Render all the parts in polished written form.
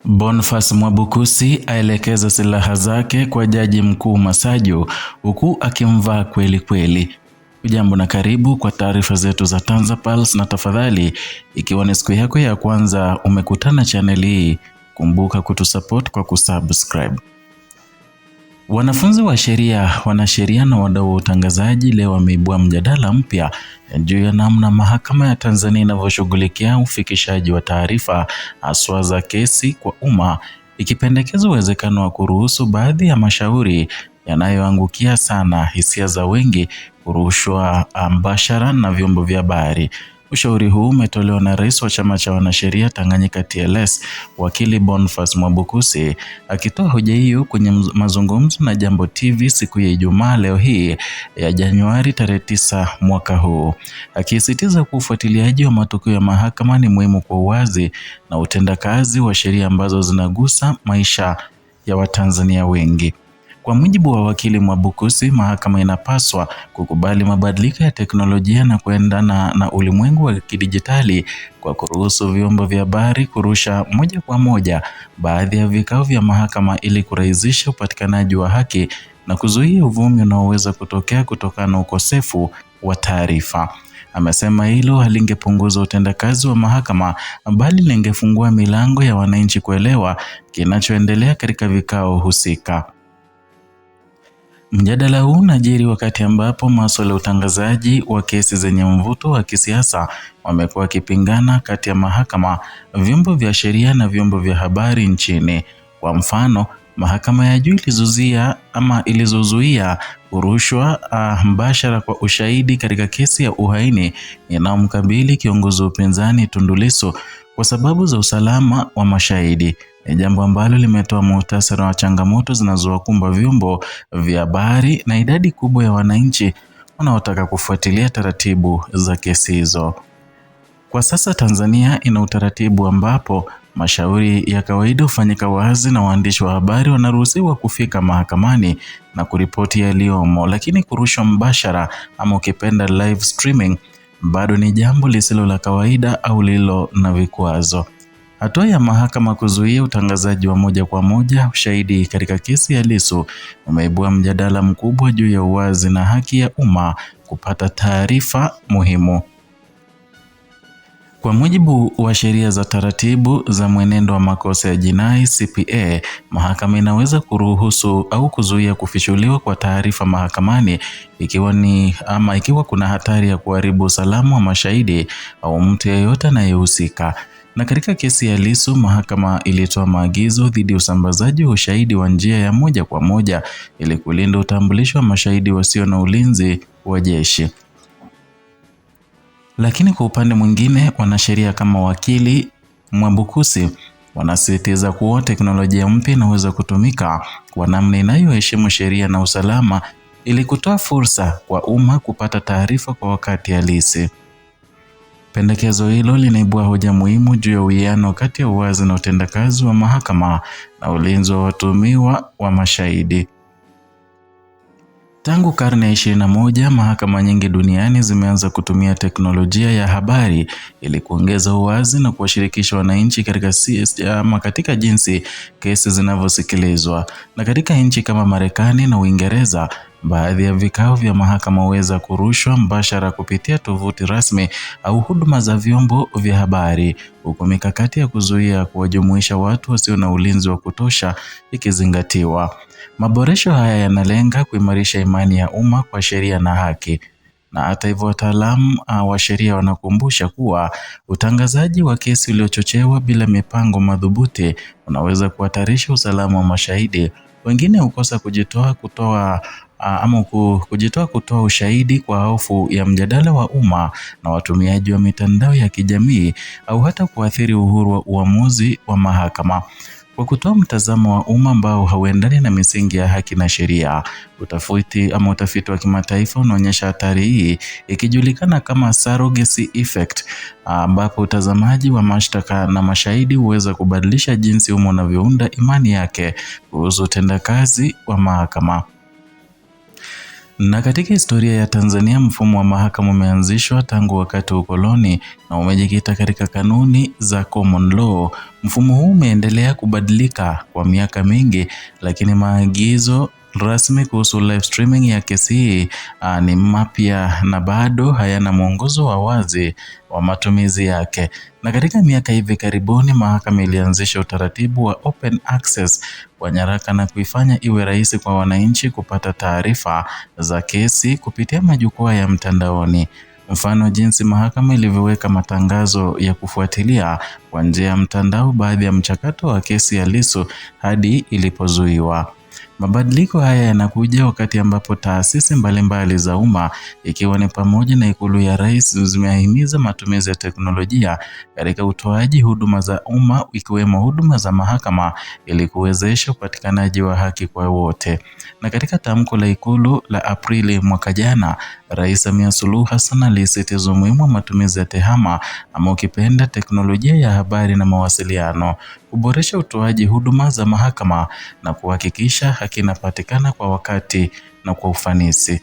Boniface Mwabukusi aelekeza silaha zake kwa Jaji Mkuu Masaju huku akimvaa kweli kweli. Ujambo na karibu kwa taarifa zetu za TanzaPulse, na tafadhali ikiwa ni siku yako ya kwanza umekutana channel hii, kumbuka kutusupport kwa kusubscribe. Wanafunzi wa sheria, wanasheria na wadau wa utangazaji leo wameibua mjadala mpya juu ya namna mahakama ya Tanzania inavyoshughulikia ufikishaji wa taarifa haswa za kesi kwa umma, ikipendekeza uwezekano wa kuruhusu baadhi ya mashauri yanayoangukia sana hisia za wengi kurushwa mbashara na vyombo vya habari. Ushauri huu umetolewa na Rais wa Chama cha Wanasheria Tanganyika TLS, Wakili Boniface Mwabukusi, akitoa hoja hiyo kwenye mazungumzo na Jambo TV siku ya Ijumaa leo hii ya Januari tarehe 9 mwaka huu, akisisitiza kuwa ufuatiliaji wa matukio ya mahakama ni muhimu kwa uwazi na utendakazi wa sheria ambazo zinagusa maisha ya Watanzania wengi. Kwa mujibu wa Wakili Mwabukusi, mahakama inapaswa kukubali mabadiliko ya teknolojia na kuendana na ulimwengu wa kidijitali kwa kuruhusu vyombo vya habari kurusha moja kwa moja baadhi ya vikao vya mahakama ili kurahisisha upatikanaji wa haki na kuzuia uvumi unaoweza kutokea kutokana na ukosefu wa taarifa. Amesema hilo halingepunguza utendakazi wa mahakama, bali lingefungua milango ya wananchi kuelewa kinachoendelea katika vikao husika. Mjadala huu unajiri wakati ambapo masuala ya utangazaji wa kesi zenye mvuto wa kisiasa wamekuwa wakipingana kati ya mahakama, vyombo vya sheria na vyombo vya habari nchini. Kwa mfano, mahakama ya juu ilizozuia kurushwa mbashara kwa ushahidi katika kesi ya uhaini inayomkabili kiongozi wa upinzani Tundu Lissu kwa sababu za usalama wa mashahidi. Ni jambo ambalo limetoa muhtasari wa changamoto zinazowakumba vyombo vya habari na idadi kubwa ya wananchi wanaotaka kufuatilia taratibu za kesi hizo. Kwa sasa Tanzania ina utaratibu ambapo mashauri ya kawaida hufanyika wazi na waandishi wa habari wanaruhusiwa kufika mahakamani na kuripoti yaliyomo, lakini kurushwa mbashara ama ukipenda live streaming bado ni jambo lisilo la kawaida au lilo na vikwazo. Hatua ya mahakama kuzuia utangazaji wa moja kwa moja ushahidi katika kesi ya Lissu umeibua mjadala mkubwa juu ya uwazi na haki ya umma kupata taarifa muhimu. Kwa mujibu wa sheria za taratibu za mwenendo wa makosa ya jinai CPA, mahakama inaweza kuruhusu au kuzuia kufichuliwa kwa taarifa mahakamani ikiwa kuna hatari ya kuharibu usalama wa mashahidi au mtu yeyote anayehusika. Na katika kesi ya Lissu, mahakama ilitoa maagizo dhidi ya usambazaji wa ushahidi wa njia ya moja kwa moja ili kulinda utambulisho wa mashahidi wasio na ulinzi wa jeshi. Lakini kwa upande mwingine, wanasheria kama Wakili Mwabukusi wanasisitiza kuwa teknolojia mpya inaweza kutumika kwa namna inayoheshimu sheria na usalama ili kutoa fursa kwa umma kupata taarifa kwa wakati halisi. Pendekezo hilo linaibua hoja muhimu juu ya uwiano kati ya uwazi na utendakazi wa mahakama na ulinzi wa watuhumiwa wa mashahidi. Tangu karne ya 21, mahakama nyingi duniani zimeanza kutumia teknolojia ya habari ili kuongeza uwazi na kuwashirikisha wananchi katika jinsi kesi zinavyosikilizwa. Na katika nchi kama Marekani na Uingereza, baadhi ya vikao vya mahakama huweza kurushwa mbashara kupitia tovuti rasmi au huduma za vyombo vya habari, huku mikakati ya kuzuia kuwajumuisha watu wasio na ulinzi wa kutosha ikizingatiwa. Maboresho haya yanalenga kuimarisha imani ya umma kwa sheria na haki. Na hata hivyo, wataalamu wa sheria wanakumbusha kuwa utangazaji wa kesi uliochochewa bila mipango madhubuti unaweza kuhatarisha usalama wa mashahidi. Wengine hukosa kujitoa kutoa ushahidi kwa hofu ya mjadala wa umma na watumiaji wa mitandao ya kijamii au hata kuathiri uhuru wa uamuzi wa mahakama. Kwa kutoa mtazamo wa umma ambao hauendani na misingi ya haki na sheria, utafiti wa kimataifa unaonyesha hatari hii ikijulikana kama surrogacy effect, ambapo utazamaji wa mashtaka na mashahidi huweza kubadilisha jinsi umma unavyounda imani yake kuhusu utendakazi wa mahakama. Na katika historia ya Tanzania, mfumo wa mahakama umeanzishwa tangu wakati wa ukoloni na umejikita katika kanuni za common law. Mfumo huu umeendelea kubadilika kwa miaka mingi, lakini maagizo rasmi kuhusu live streaming ya kesi hii ni mapya na bado hayana mwongozo wa wazi wa matumizi yake. Na katika miaka hivi karibuni, mahakama ilianzisha utaratibu wa open access kwa nyaraka na kuifanya iwe rahisi kwa wananchi kupata taarifa za kesi kupitia majukwaa ya mtandaoni. Mfano jinsi mahakama ilivyoweka matangazo ya kufuatilia kwa njia ya mtandao baadhi ya mchakato wa kesi ya Lissu hadi ilipozuiwa. Mabadiliko haya yanakuja wakati ambapo taasisi mbalimbali za umma ikiwa ni pamoja na Ikulu ya Rais zimehimiza matumizi ya teknolojia katika utoaji huduma za umma ikiwemo huduma za mahakama ili kuwezesha upatikanaji wa haki kwa wote. Na katika tamko la Ikulu la Aprili mwaka jana, Rais Samia Suluhu Hassan alisisitiza umuhimu wa matumizi ya TEHAMA ama ukipenda teknolojia ya habari na mawasiliano, kuboresha utoaji huduma za mahakama na kuhakikisha haki inapatikana kwa wakati na kwa ufanisi.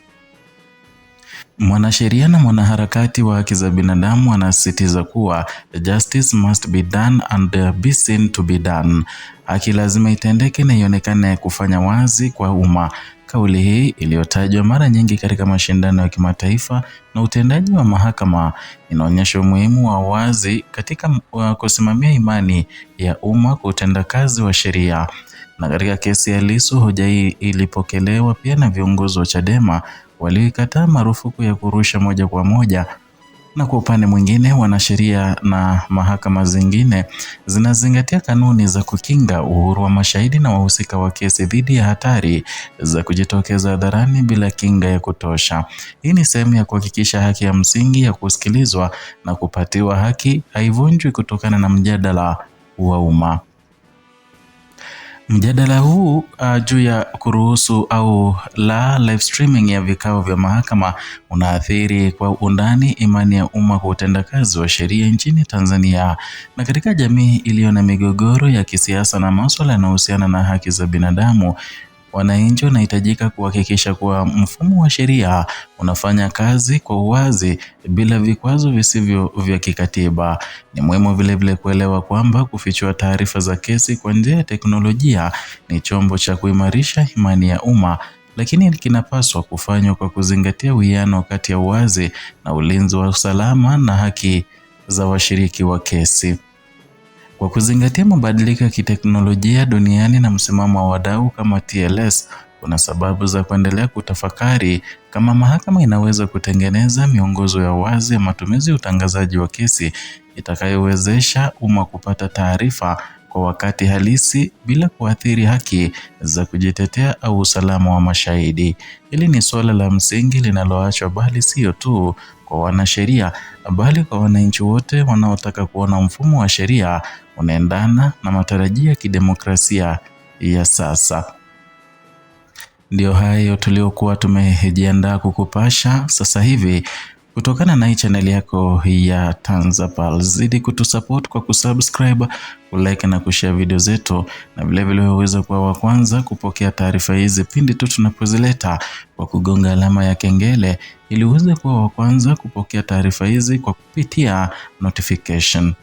Mwanasheria na mwanaharakati wa haki za binadamu anasisitiza kuwa justice must be done and be seen to be done. Haki lazima itendeke na ionekane kufanya wazi kwa umma. Kauli hii iliyotajwa mara nyingi katika mashindano ya kimataifa na utendaji wa mahakama inaonyesha umuhimu wa wazi katika kusimamia imani ya umma kwa utendakazi wa sheria. Na katika kesi ya Lissu, hoja hii ilipokelewa pia na viongozi wa Chadema walioikataa marufuku ya kurusha moja kwa moja. Na kwa upande mwingine, wanasheria na mahakama zingine zinazingatia kanuni za kukinga uhuru wa mashahidi na wahusika wa kesi dhidi ya hatari za kujitokeza hadharani bila kinga ya kutosha. Hii ni sehemu ya kuhakikisha haki ya msingi ya kusikilizwa na kupatiwa haki haivunjwi kutokana na mjadala wa umma. Mjadala huu juu ya kuruhusu au la live streaming ya vikao vya mahakama unaathiri kwa undani imani ya umma kwa utendakazi wa sheria nchini Tanzania. Na katika jamii iliyo na migogoro ya kisiasa na masuala yanayohusiana na haki za binadamu, wananchi wanahitajika kuhakikisha kuwa mfumo wa sheria unafanya kazi kwa uwazi bila vikwazo visivyo vya kikatiba. Ni muhimu vile kuelewa kwamba kufichua taarifa za kesi kwa njia ya teknolojia ni chombo cha kuimarisha imani ya umma, lakini kinapaswa kufanywa kwa kuzingatia uwiano kati ya uwazi na ulinzi wa usalama na haki za washiriki wa kesi. Kwa kuzingatia mabadiliko ya kiteknolojia duniani na msimamo wa wadau kama TLS, kuna sababu za kuendelea kutafakari kama mahakama inaweza kutengeneza miongozo ya wazi ya matumizi ya utangazaji wa kesi itakayowezesha umma kupata taarifa kwa wakati halisi bila kuathiri haki za kujitetea au usalama wa mashahidi. Hili ni suala la msingi linaloachwa bali sio tu kwa wanasheria bali kwa wananchi wote wanaotaka kuona mfumo wa sheria unaendana na matarajio ya kidemokrasia ya sasa. Ndio hayo tuliokuwa tumejiandaa kukupasha sasa hivi kutokana na hii channel yako ya TanzaPulse. Zidi kutusupport kwa kusubscribe, kulike na kushare video zetu, na vilevile uweze kuwa wa kwanza kupokea taarifa hizi pindi tu tunapozileta kwa kugonga alama ya kengele ili uweze kuwa wa kwanza kupokea taarifa hizi kwa kupitia notification.